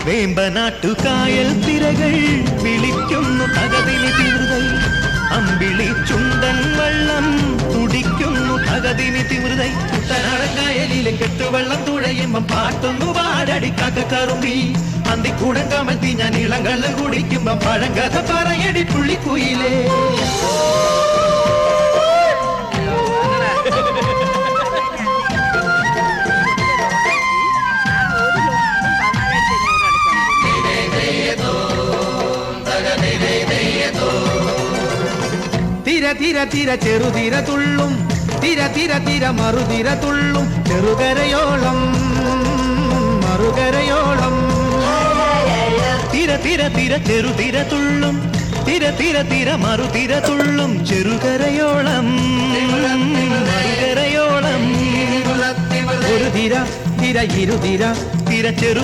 വേമ്പനാട്ടുകായൽ തിരകൾ വിളിക്കുന്നു തകതിനി തിമൃതൈ അമ്പിളി ചുണ്ടൻ വള്ളം തുടിക്കുന്നു തകതിനി തിമൃതൈ കുട്ടനാടൻകായലിലെ കെട്ടുവെള്ളം തുഴയുമ്പം പാട്ടൊന്നു പാടടി കക്കറുമ്പി അന്തിക്കൂടം കമഴ്ത്തി ഞാൻ ഇളങ്കള്ള് കുടിക്കുമ്പം പഴങ്കഥ പറയടി പുള്ളിക്കുയിലേ. തിര തിര തിര ചെറുതിര തുള്ളും തിര തിര തിര മറുതിര തുള്ളും ചെറുകരയോളം മറുകരയോളം. തിര തിര തിര ചെറുതിര തുള്ളും തിര തിര തിര മറുതിര തുള്ളും ചെറുകരയോളം മറുകരയോളം. ഒരു തിര തിര ഇരുതിര തിര ചെറു